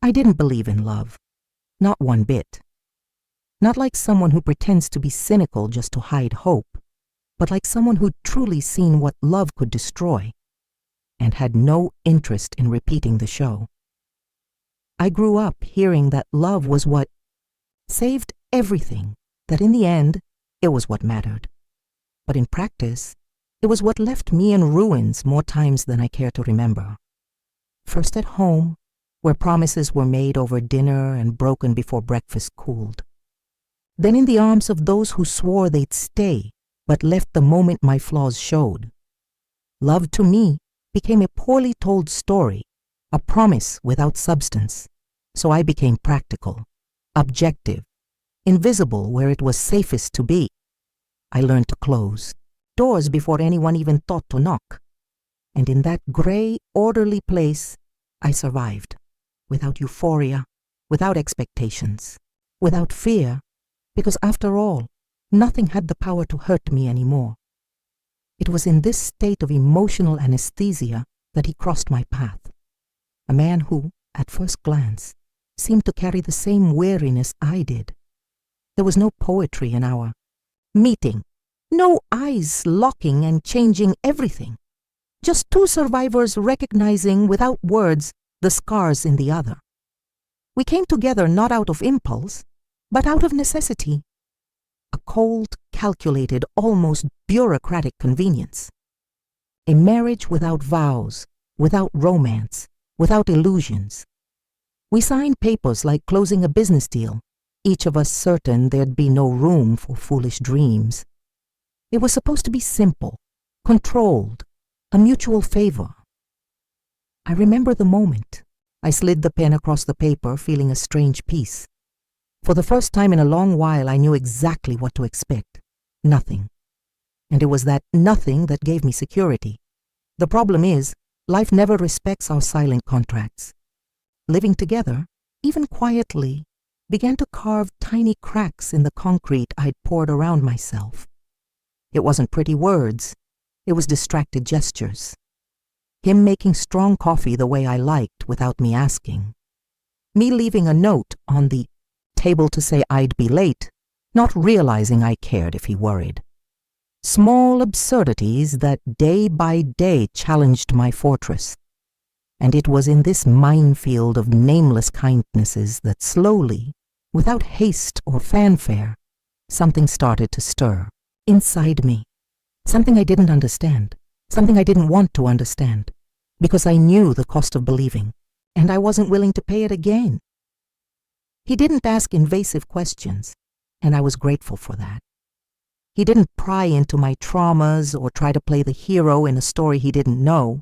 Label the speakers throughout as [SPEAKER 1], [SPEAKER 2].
[SPEAKER 1] I didn't believe in love, not one bit. Not like someone who pretends to be cynical just to hide hope, but like someone who'd truly seen what love could destroy and had no interest in repeating the show. I grew up hearing that love was what saved everything, that in the end, it was what mattered. But in practice, it was what left me in ruins more times than I care to remember. First at home, where promises were made over dinner and broken before breakfast cooled. Then in the arms of those who swore they'd stay, but left the moment my flaws showed. Love to me became a poorly told story, a promise without substance. So I became practical, objective, invisible where it was safest to be. I learned to close doors before anyone even thought to knock. And in that gray, orderly place, I survived, without euphoria, without expectations, without fear, because after all, nothing had the power to hurt me anymore. It was in this state of emotional anesthesia that he crossed my path. A man who, at first glance, seemed to carry the same weariness I did. There was no poetry in our meeting, no eyes locking and changing everything. Just two survivors recognizing without words the scars in the other. We came together not out of impulse, but out of necessity. A cold, calculated, almost bureaucratic convenience. A marriage without vows, without romance, without illusions. We signed papers like closing a business deal, each of us certain there'd be no room for foolish dreams. It was supposed to be simple, controlled, a mutual favor. I remember the moment. I slid the pen across the paper, feeling a strange peace. For the first time in a long while, I knew exactly what to expect. Nothing. And it was that nothing that gave me security. The problem is, life never respects our silent contracts. Living together, even quietly, began to carve tiny cracks in the concrete I'd poured around myself. It wasn't pretty words. It was distracted gestures. Him making strong coffee the way I liked without me asking. Me leaving a note on the table to say I'd be late, not realizing I cared if he worried. Small absurdities that day by day challenged my fortress. And it was in this minefield of nameless kindnesses that slowly, without haste or fanfare, something started to stir inside me. Something I didn't understand, something I didn't want to understand, because I knew the cost of believing, and I wasn't willing to pay it again. He didn't ask invasive questions, and I was grateful for that. He didn't pry into my traumas or try to play the hero in a story he didn't know.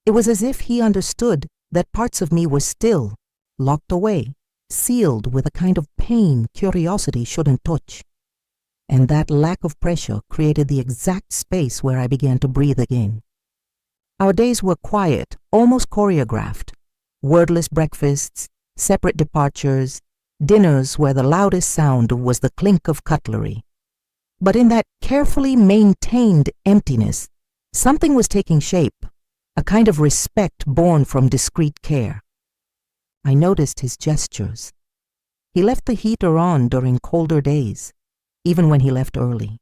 [SPEAKER 1] It was as if he understood that parts of me were still locked away, sealed with a kind of pain curiosity shouldn't touch. And that lack of pressure created the exact space where I began to breathe again. Our days were quiet, almost choreographed. Wordless breakfasts, separate departures, dinners where the loudest sound was the clink of cutlery. But in that carefully maintained emptiness, something was taking shape, a kind of respect born from discreet care. I noticed his gestures. He left the heater on during colder days, even when he left early.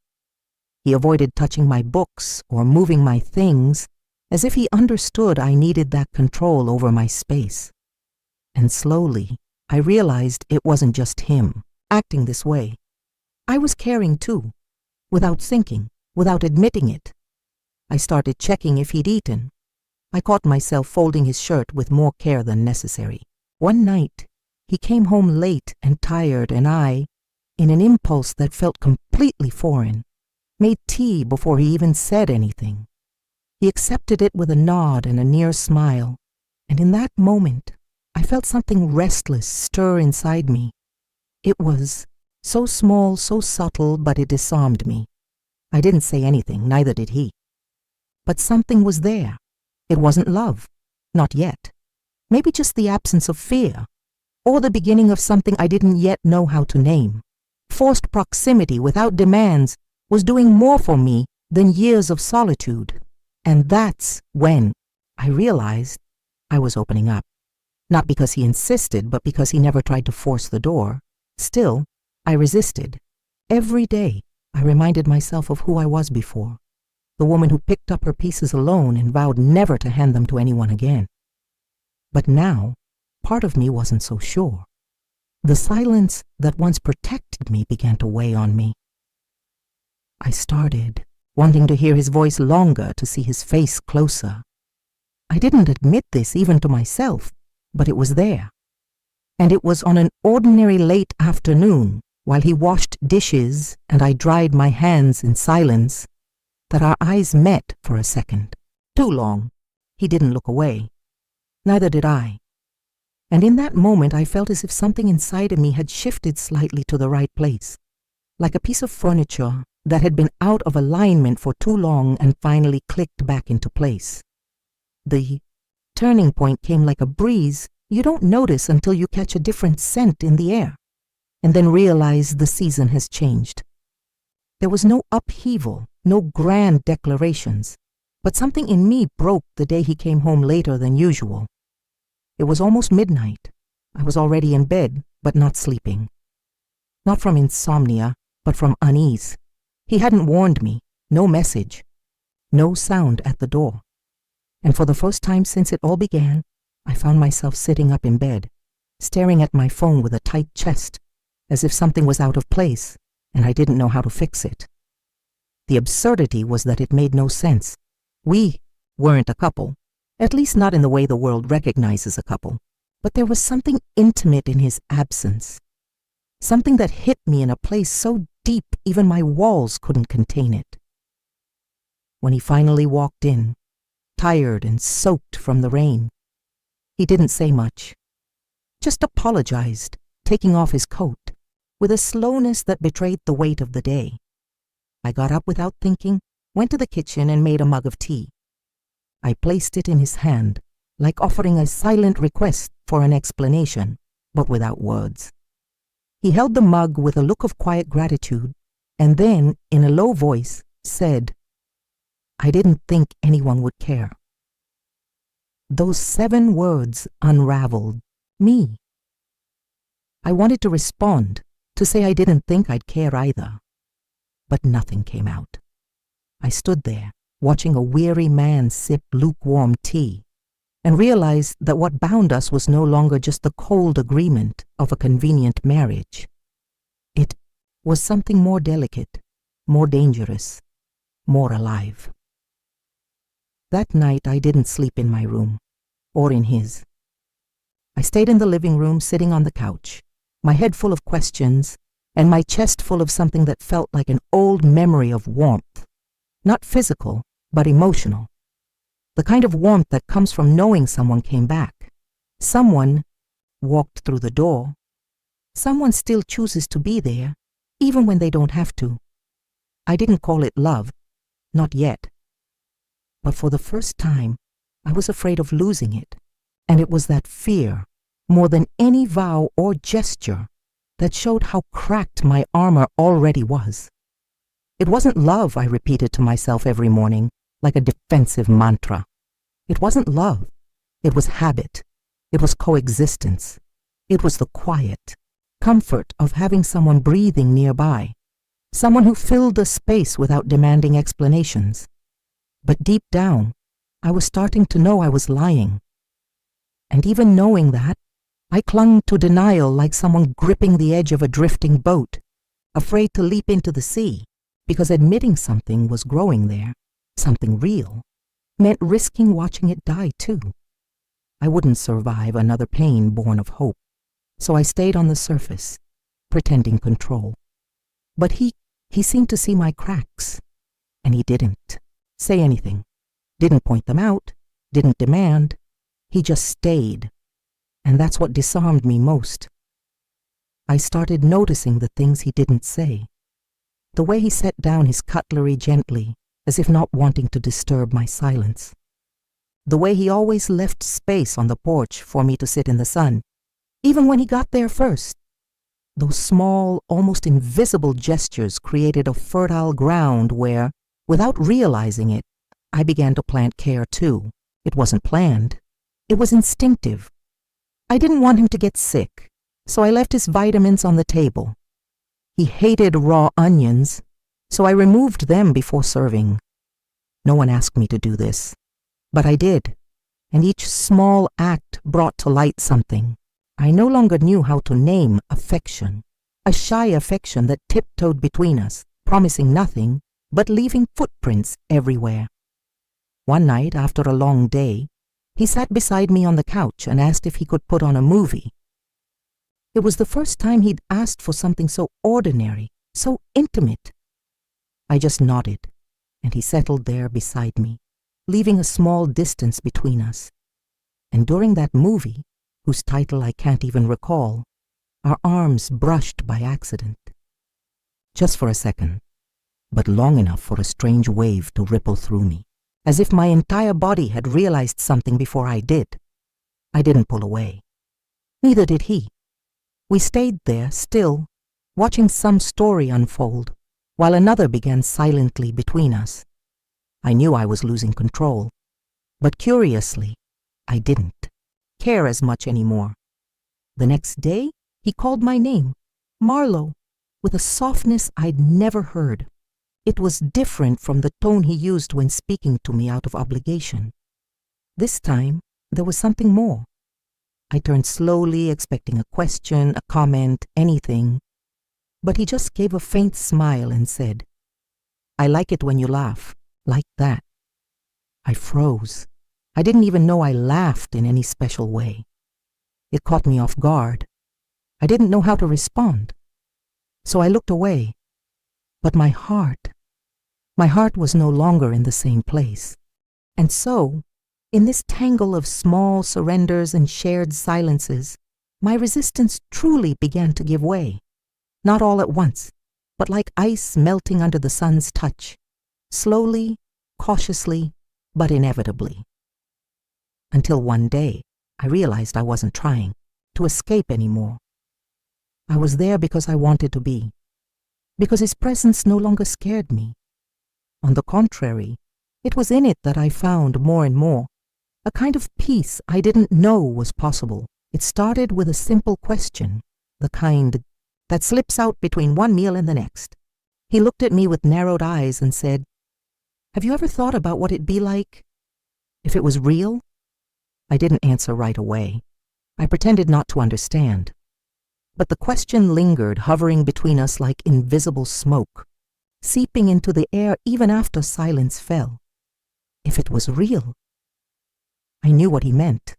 [SPEAKER 1] He avoided touching my books or moving my things, as if he understood I needed that control over my space. And slowly, I realized it wasn't just him acting this way. I was caring too, without thinking, without admitting it. I started checking if he'd eaten. I caught myself folding his shirt with more care than necessary. One night, he came home late and tired, and I, in an impulse that felt completely foreign, made tea before he even said anything. He accepted it with a nod and a near smile, and in that moment, I felt something restless stir inside me. It was so small, so subtle, but it disarmed me. I didn't say anything, neither did he. But something was there. It wasn't love, not yet. Maybe just the absence of fear, or the beginning of something I didn't yet know how to name. Forced proximity without demands was doing more for me than years of solitude. And that's when I realized I was opening up. Not because he insisted, but because he never tried to force the door. Still, I resisted. Every day, I reminded myself of who I was before, the woman who picked up her pieces alone and vowed never to hand them to anyone again. But now, part of me wasn't so sure. The silence that once protected me began to weigh on me. I started wanting to hear his voice longer, to see his face closer. I didn't admit this even to myself, but it was there. And it was on an ordinary late afternoon, while he washed dishes and I dried my hands in silence, that our eyes met for a second. Too long. He didn't look away. Neither did I. And in that moment I felt as if something inside of me had shifted slightly to the right place, like a piece of furniture that had been out of alignment for too long and finally clicked back into place. The turning point came like a breeze you don't notice until you catch a different scent in the air, and then realize the season has changed. There was no upheaval, no grand declarations, but something in me broke the day he came home later than usual. It was almost midnight. I was already in bed, but not sleeping. Not from insomnia, but from unease. He hadn't warned me, no message, no sound at the door. And for the first time since it all began, I found myself sitting up in bed, staring at my phone with a tight chest, as if something was out of place, and I didn't know how to fix it. The absurdity was that it made no sense. We weren't a couple, at least not in the way the world recognizes a couple, but there was something intimate in his absence, something that hit me in a place so deep even my walls couldn't contain it. When he finally walked in, tired and soaked from the rain, he didn't say much, just apologized, taking off his coat, with a slowness that betrayed the weight of the day. I got up without thinking, went to the kitchen and made a mug of tea. I placed it in his hand, like offering a silent request for an explanation, but without words. He held the mug with a look of quiet gratitude, and then, in a low voice, said, "I didn't think anyone would care." Those 7 words unraveled me. I wanted to respond, to say I didn't think I'd care either, but nothing came out. I stood there, watching a weary man sip lukewarm tea, and realized that what bound us was no longer just the cold agreement of a convenient marriage. It was something more delicate, more dangerous, more alive. That night I didn't sleep in my room, or in his. I stayed in the living room, sitting on the couch, my head full of questions, and my chest full of something that felt like an old memory of warmth. Not physical, but emotional. The kind of warmth that comes from knowing someone came back. Someone walked through the door. Someone still chooses to be there, even when they don't have to. I didn't call it love, not yet. But for the first time, I was afraid of losing it. And it was that fear, more than any vow or gesture, that showed how cracked my armor already was. It wasn't love, I repeated to myself every morning, like a defensive mantra. It wasn't love. It was habit. It was coexistence. It was the quiet comfort of having someone breathing nearby, someone who filled the space without demanding explanations. But deep down, I was starting to know I was lying. And even knowing that, I clung to denial like someone gripping the edge of a drifting boat, afraid to leap into the sea, because admitting something was growing there, something real, meant risking watching it die too. I wouldn't survive another pain born of hope, so I stayed on the surface, pretending control. But he seemed to see my cracks, and he didn't say anything, didn't point them out, didn't demand. He just stayed, and that's what disarmed me most. I started noticing the things he didn't say, the way he set down his cutlery gently, as if not wanting to disturb my silence, the way he always left space on the porch for me to sit in the sun, even when he got there first. Those small, almost invisible gestures created a fertile ground where, without realizing it, I began to plant care too. It wasn't planned. It was instinctive. I didn't want him to get sick, so I left his vitamins on the table. He hated raw onions, so I removed them before serving. No one asked me to do this, but I did, and each small act brought to light something. I no longer knew how to name affection, a shy affection that tiptoed between us, promising nothing, but leaving footprints everywhere. One night, after a long day, he sat beside me on the couch and asked if he could put on a movie. It was the first time he'd asked for something so ordinary, so intimate. I just nodded, and he settled there beside me, leaving a small distance between us. And during that movie, whose title I can't even recall, our arms brushed by accident. Just for a second, but long enough for a strange wave to ripple through me, as if my entire body had realized something before I did. I didn't pull away. Neither did he. We stayed there, still, watching some story unfold, while another began silently between us. I knew I was losing control, but curiously, I didn't care as much anymore. The next day, he called my name, Marlowe, with a softness I'd never heard. It was different from the tone he used when speaking to me out of obligation. This time, there was something more. I turned slowly, expecting a question, a comment, anything. But he just gave a faint smile and said, "I like it when you laugh, like that." I froze. I didn't even know I laughed in any special way. It caught me off guard. I didn't know how to respond. So I looked away. But my heart was no longer in the same place. And so, in this tangle of small surrenders and shared silences, my resistance truly began to give way. Not all at once, but like ice melting under the sun's touch. Slowly, cautiously, but inevitably. Until one day, I realized I wasn't trying to escape anymore. I was there because I wanted to be, because his presence no longer scared me. On the contrary, it was in it that I found more and more a kind of peace I didn't know was possible. It started with a simple question, the kind that slips out between one meal and the next. He looked at me with narrowed eyes and said, "Have you ever thought about what it'd be like if it was real?" I didn't answer right away. I pretended not to understand. But the question lingered, hovering between us like invisible smoke, seeping into the air even after silence fell. If it was real? I knew what he meant.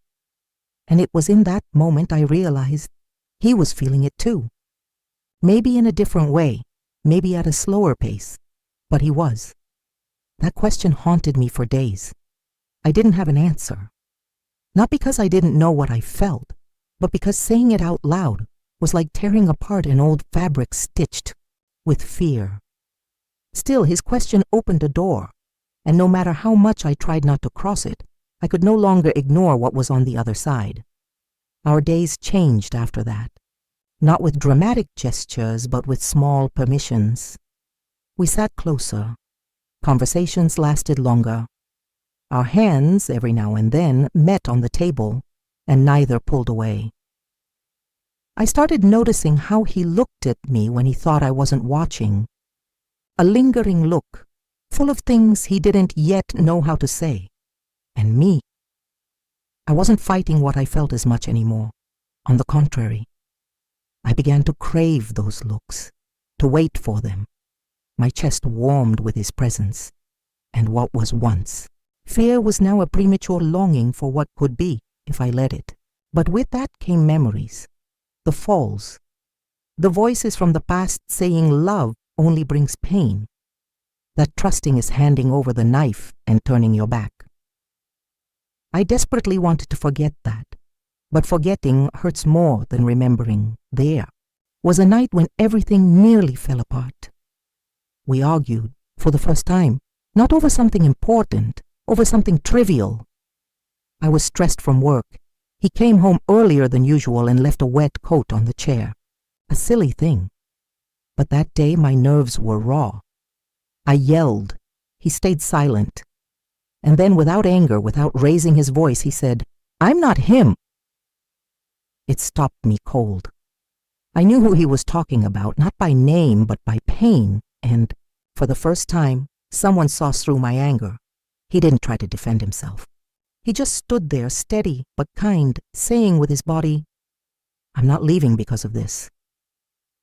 [SPEAKER 1] And it was in that moment I realized he was feeling it too. Maybe in a different way, maybe at a slower pace, but he was. That question haunted me for days. I didn't have an answer. Not because I didn't know what I felt, but because saying it out loud was like tearing apart an old fabric stitched with fear. Still, his question opened a door, and no matter how much I tried not to cross it, I could no longer ignore what was on the other side. Our days changed after that, not with dramatic gestures, but with small permissions. We sat closer. Conversations lasted longer. Our hands, every now and then, met on the table, and neither pulled away. I started noticing how he looked at me when he thought I wasn't watching. A lingering look, full of things he didn't yet know how to say. And me. I wasn't fighting what I felt as much anymore. On the contrary, I began to crave those looks, to wait for them. My chest warmed with his presence, and what was once fear was now a premature longing for what could be if I let it. But with that came memories, the falls, the voices from the past saying love only brings pain, that trusting is handing over the knife and turning your back. I desperately wanted to forget that, but forgetting hurts more than remembering. There was a night when everything nearly fell apart. We argued, for the first time, not over something important, over something trivial. I was stressed from work. He came home earlier than usual and left a wet coat on the chair. A silly thing. But that day my nerves were raw. I yelled. He stayed silent. And then, without anger, without raising his voice, he said, "I'm not him." It stopped me cold. I knew who he was talking about, not by name, but by pain, and, for the first time, someone saw through my anger. He didn't try to defend himself. He just stood there, steady but kind, saying with his body, "I'm not leaving because of this."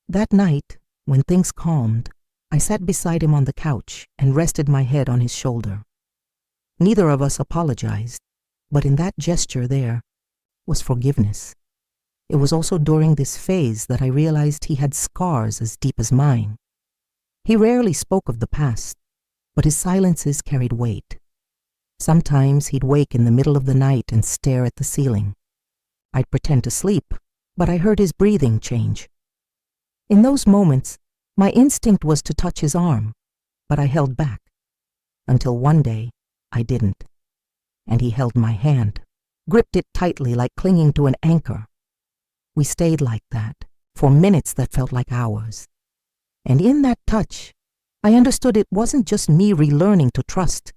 [SPEAKER 1] That night, when things calmed, I sat beside him on the couch and rested my head on his shoulder. Neither of us apologized, but in that gesture there was forgiveness. It was also during this phase that I realized he had scars as deep as mine. He rarely spoke of the past, but his silences carried weight. Sometimes he'd wake in the middle of the night and stare at the ceiling. I'd pretend to sleep, but I heard his breathing change. In those moments, my instinct was to touch his arm, but I held back, until one day I didn't, and he held my hand, gripped it tightly like clinging to an anchor. We stayed like that, for minutes that felt like hours. And in that touch, I understood it wasn't just me relearning to trust.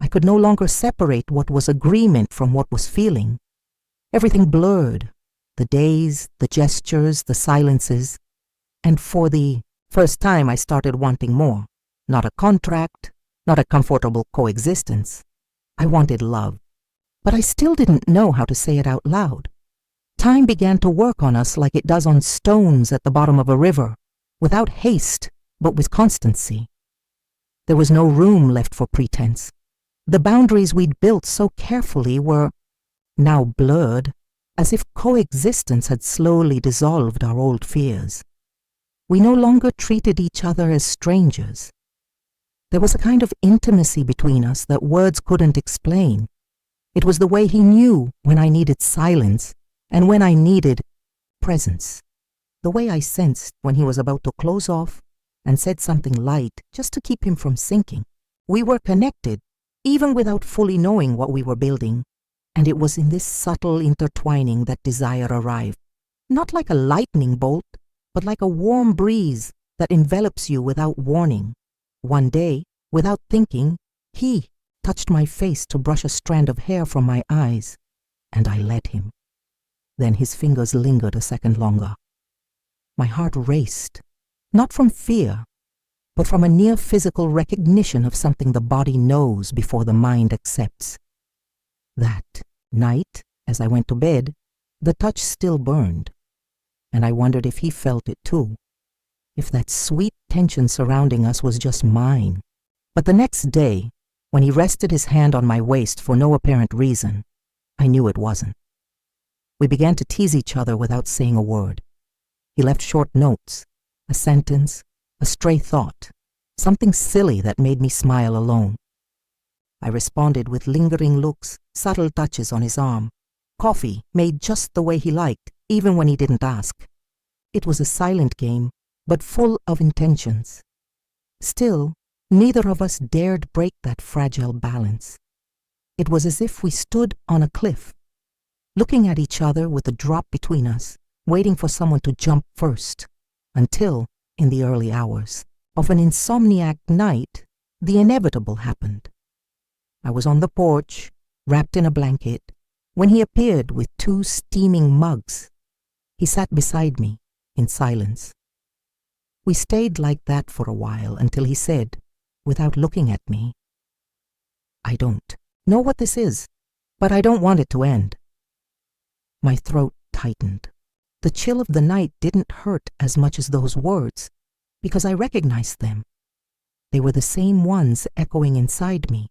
[SPEAKER 1] I could no longer separate what was agreement from what was feeling. Everything blurred, the days, the gestures, the silences, and for the first time I started wanting more. Not a contract, not a comfortable coexistence. I wanted love, but I still didn't know how to say it out loud. Time began to work on us like it does on stones at the bottom of a river, without haste, but with constancy. There was no room left for pretense. The boundaries we'd built so carefully were now blurred, as if coexistence had slowly dissolved our old fears. We no longer treated each other as strangers. There was a kind of intimacy between us that words couldn't explain. It was the way he knew when I needed silence and when I needed presence. The way I sensed when he was about to close off and said something light just to keep him from sinking. We were connected, even without fully knowing what we were building, and it was in this subtle intertwining that desire arrived. Not like a lightning bolt, but like a warm breeze that envelops you without warning. One day, without thinking, he touched my face to brush a strand of hair from my eyes, and I let him. Then his fingers lingered a second longer. My heart raced, not from fear, but from a near physical recognition of something the body knows before the mind accepts. That night, as I went to bed, the touch still burned, and I wondered if he felt it too, if that sweet tension surrounding us was just mine. But the next day, when he rested his hand on my waist for no apparent reason, I knew it wasn't. We began to tease each other without saying a word. He left short notes, a sentence, a stray thought, something silly that made me smile alone. I responded with lingering looks, subtle touches on his arm, coffee made just the way he liked, even when he didn't ask. It was a silent game, but full of intentions. Still, neither of us dared break that fragile balance. It was as if we stood on a cliff, looking at each other with a drop between us, waiting for someone to jump first, until, in the early hours of an insomniac night, the inevitable happened. I was on the porch, wrapped in a blanket, when he appeared with 2 steaming mugs. He sat beside me, in silence. We stayed like that for a while until he said, without looking at me, "I don't know what this is, but I don't want it to end." My throat tightened. The chill of the night didn't hurt as much as those words, because I recognized them. They were the same ones echoing inside me.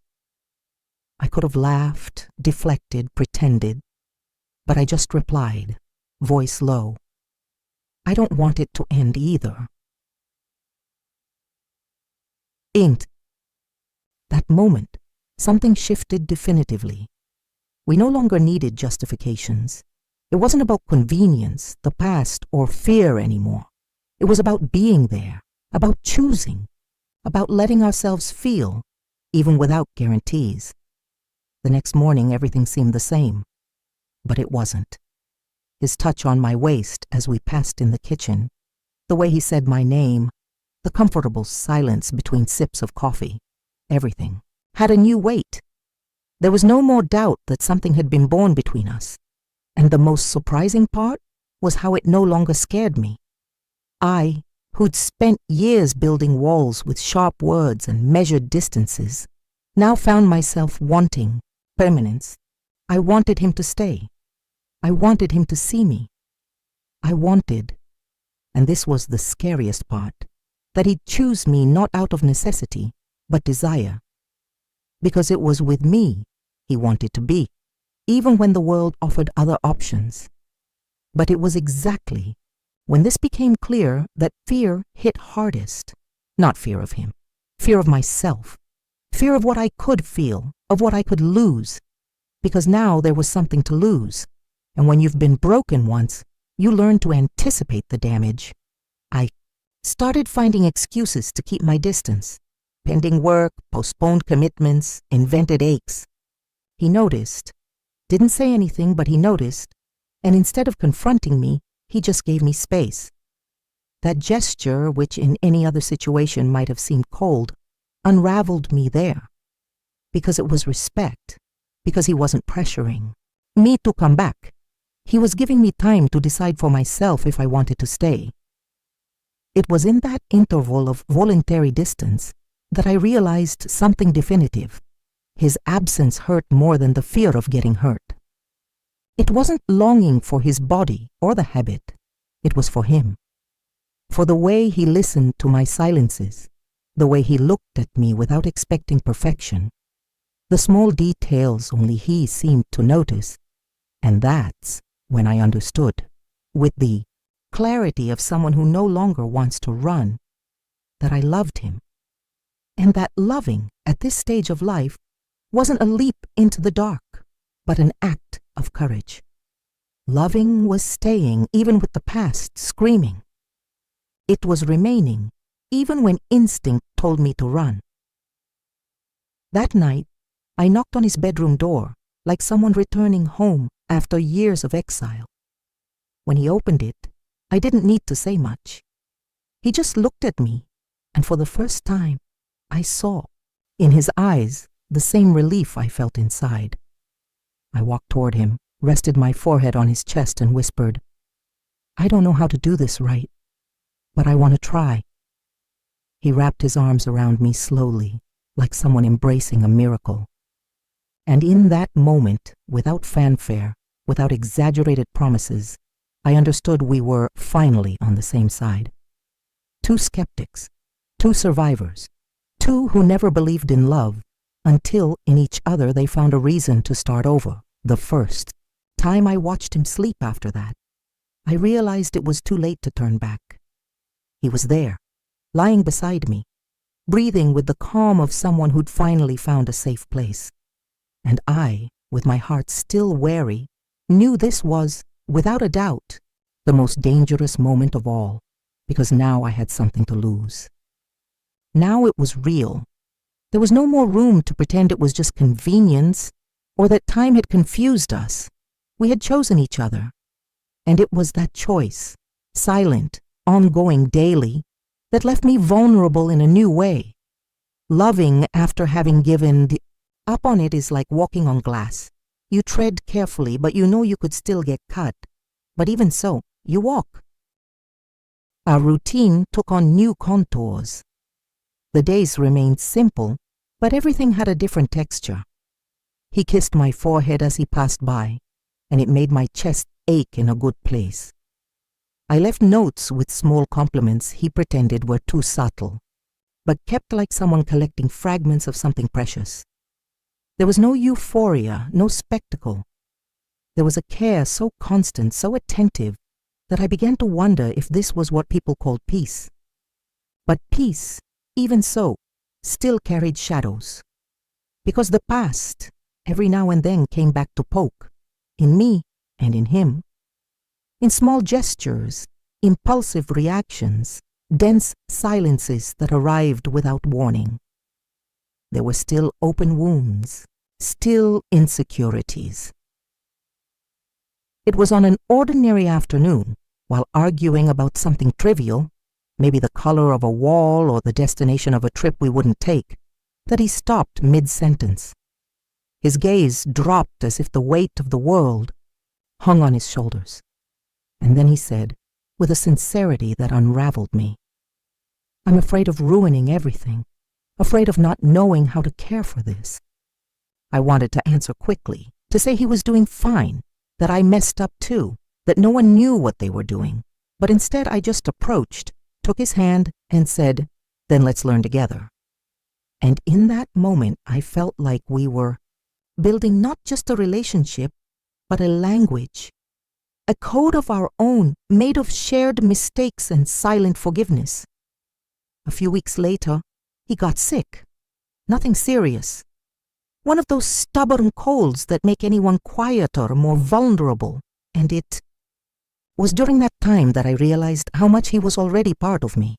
[SPEAKER 1] I could have laughed, deflected, pretended, but I just replied, voice low, "I don't want it to end either." Inked. That moment, something shifted definitively. We no longer needed justifications. It wasn't about convenience, the past, or fear anymore. It was about being there, about choosing, about letting ourselves feel, even without guarantees. The next morning, everything seemed the same, but it wasn't. His touch on my waist as we passed in the kitchen, the way he said my name, the comfortable silence between sips of coffee, everything had a new weight. There was no more doubt that something had been born between us. And the most surprising part, was how it no longer scared me. I, who'd spent years building walls with sharp words and measured distances, now found myself wanting permanence. I wanted him to stay. I wanted him to see me. I wanted, and this was the scariest part, that he'd choose me not out of necessity, but desire. Because it was with me he wanted to be, even when the world offered other options. But it was exactly when this became clear that fear hit hardest. Not fear of him, fear of myself, fear of what I could feel, of what I could lose. Because now there was something to lose, and when you've been broken once, you learn to anticipate the damage. I started finding excuses to keep my distance. Pending work, postponed commitments, invented aches. He noticed. Didn't say anything, but he noticed. And instead of confronting me, he just gave me space. That gesture, which in any other situation might have seemed cold, unraveled me there. Because it was respect. Because he wasn't pressuring me to come back. He was giving me time to decide for myself if I wanted to stay. It was in that interval of voluntary distance that I realized something definitive. His absence hurt more than the fear of getting hurt. It wasn't longing for his body or the habit. It was for him. For the way he listened to my silences, the way he looked at me without expecting perfection, the small details only he seemed to notice. And that's when I understood, with the clarity of someone who no longer wants to run, that I loved him. And that loving at this stage of life wasn't a leap into the dark, but an act of courage. Loving was staying even with the past screaming. It was remaining even when instinct told me to run. That night, I knocked on his bedroom door like someone returning home after years of exile. When he opened it, I didn't need to say much. He just looked at me, and for the first time, I saw, in his eyes, the same relief I felt inside. I walked toward him, rested my forehead on his chest, and whispered, "I don't know how to do this right, but I want to try." He wrapped his arms around me slowly, like someone embracing a miracle. And in that moment, without fanfare, without exaggerated promises, I understood we were finally on the same side. Two skeptics, two survivors, two who never believed in love until in each other they found a reason to start over. The first time I watched him sleep after that, I realized it was too late to turn back. He was there, lying beside me, breathing with the calm of someone who'd finally found a safe place. And I, with my heart still wary, knew this was, without a doubt, the most dangerous moment of all, because now I had something to lose. Now it was real. There was no more room to pretend it was just convenience, or that time had confused us. We had chosen each other. And it was that choice, silent, ongoing, daily, that left me vulnerable in a new way. Loving after having given the up on it is like walking on glass. You tread carefully, but you know you could still get cut. But even so, you walk. Our routine took on new contours. The days remained simple, but everything had a different texture. He kissed my forehead as he passed by, and it made my chest ache in a good place. I left notes with small compliments he pretended were too subtle, but kept like someone collecting fragments of something precious. There was no euphoria, no spectacle. There was a care so constant, so attentive, that I began to wonder if this was what people called peace. But peace, even so, still carried shadows. Because the past, every now and then, came back to poke, in me and in him. In small gestures, impulsive reactions, dense silences that arrived without warning. There were still open wounds, still insecurities. It was on an ordinary afternoon, while arguing about something trivial, maybe the color of a wall or the destination of a trip we wouldn't take, that he stopped mid-sentence. His gaze dropped as if the weight of the world hung on his shoulders. And then he said, with a sincerity that unraveled me, "I'm afraid of ruining everything, afraid of not knowing how to care for this." I wanted to answer quickly, to say he was doing fine, that I messed up too, that no one knew what they were doing. But instead I just approached, took his hand, and said, "Then let's learn together." And in that moment I felt like we were building not just a relationship, but a language, a code of our own made of shared mistakes and silent forgiveness. A few weeks later, he got sick. Nothing serious. One of those stubborn colds that make anyone quieter, more vulnerable. And it was during that time that I realized how much he was already part of me.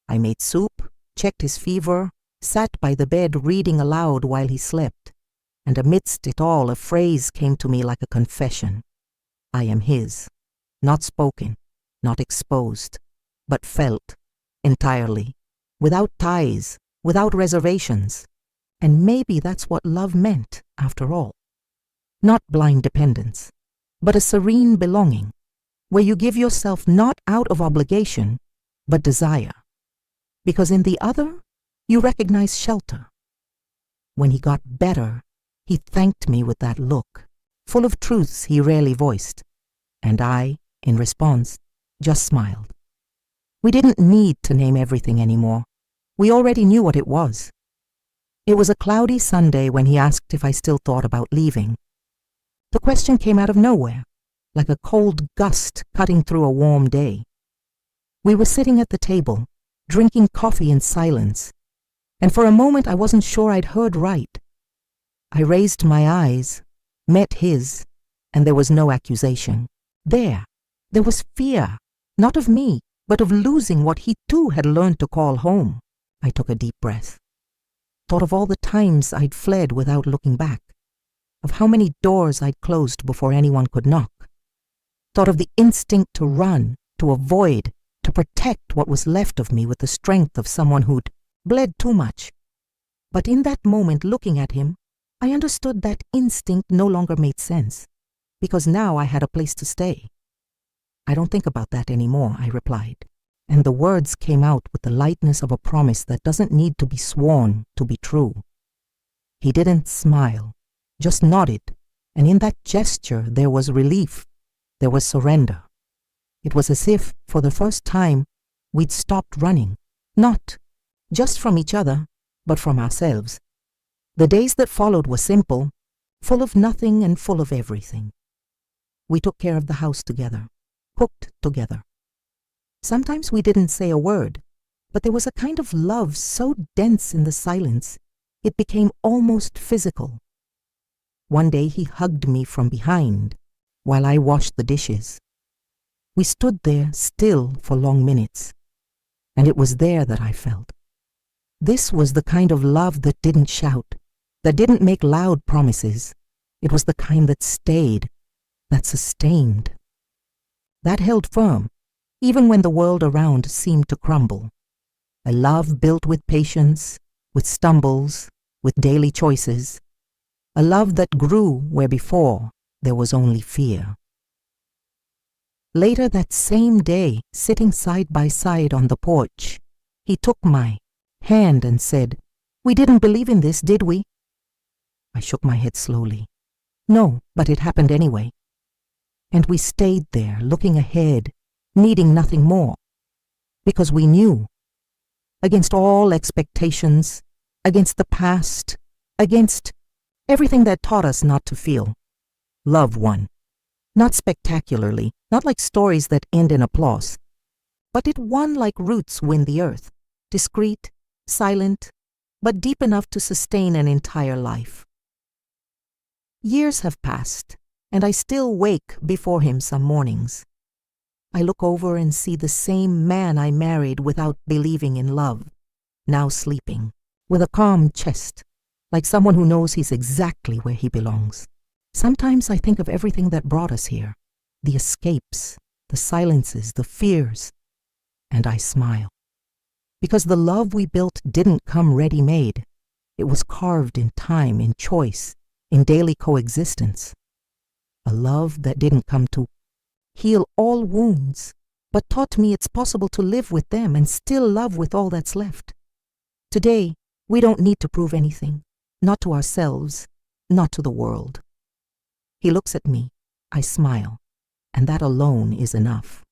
[SPEAKER 1] I made soup, checked his fever, sat by the bed reading aloud while he slept. And amidst it all, a phrase came to me like a confession. I am his, not spoken, not exposed, but felt, entirely, without ties, without reservations. And maybe that's what love meant, after all. Not blind dependence, but a serene belonging, where you give yourself not out of obligation, but desire. Because in the other, you recognize shelter. When he got better, he thanked me with that look, full of truths he rarely voiced, and I, in response, just smiled. We didn't need to name everything anymore. We already knew what it was. It was a cloudy Sunday when he asked if I still thought about leaving. The question came out of nowhere, like a cold gust cutting through a warm day. We were sitting at the table, drinking coffee in silence, and for a moment I wasn't sure I'd heard right. I raised my eyes, met his, and there was no accusation. There was fear, not of me, but of losing what he too had learned to call home. I took a deep breath. Thought of all the times I'd fled without looking back, of how many doors I'd closed before anyone could knock. Thought of the instinct to run, to avoid, to protect what was left of me with the strength of someone who'd bled too much. But in that moment, looking at him, I understood that instinct no longer made sense, because now I had a place to stay. "I don't think about that anymore," I replied. And the words came out with the lightness of a promise that doesn't need to be sworn to be true. He didn't smile, just nodded, and in that gesture there was relief, there was surrender. It was as if, for the first time, we'd stopped running, not just from each other, but from ourselves. The days that followed were simple, full of nothing and full of everything. We took care of the house together, cooked together. Sometimes we didn't say a word, but there was a kind of love so dense in the silence, it became almost physical. One day he hugged me from behind while I washed the dishes. We stood there still for long minutes, and it was there that I felt. This was the kind of love that didn't shout, that didn't make loud promises. It was the kind that stayed, that sustained, that held firm, even when the world around seemed to crumble. A love built with patience, with stumbles, with daily choices. A love that grew where before there was only fear. Later that same day, sitting side by side on the porch, he took my hand and said, "We didn't believe in this, did we?" I shook my head slowly. "No, but it happened anyway." And we stayed there, looking ahead, needing nothing more, because we knew, against all expectations, against the past, against everything that taught us not to feel, love won. Not spectacularly, not like stories that end in applause, but it won like roots win the earth, discreet, silent, but deep enough to sustain an entire life. Years have passed, and I still wake before him some mornings. I look over and see the same man I married without believing in love, now sleeping, with a calm chest, like someone who knows he's exactly where he belongs. Sometimes I think of everything that brought us here, the escapes, the silences, the fears, and I smile. Because the love we built didn't come ready-made. It was carved in time, in choice, in daily coexistence. A love that didn't come to heal all wounds, but taught me it's possible to live with them and still love with all that's left. Today, we don't need to prove anything, not to ourselves, not to the world. He looks at me, I smile, and that alone is enough.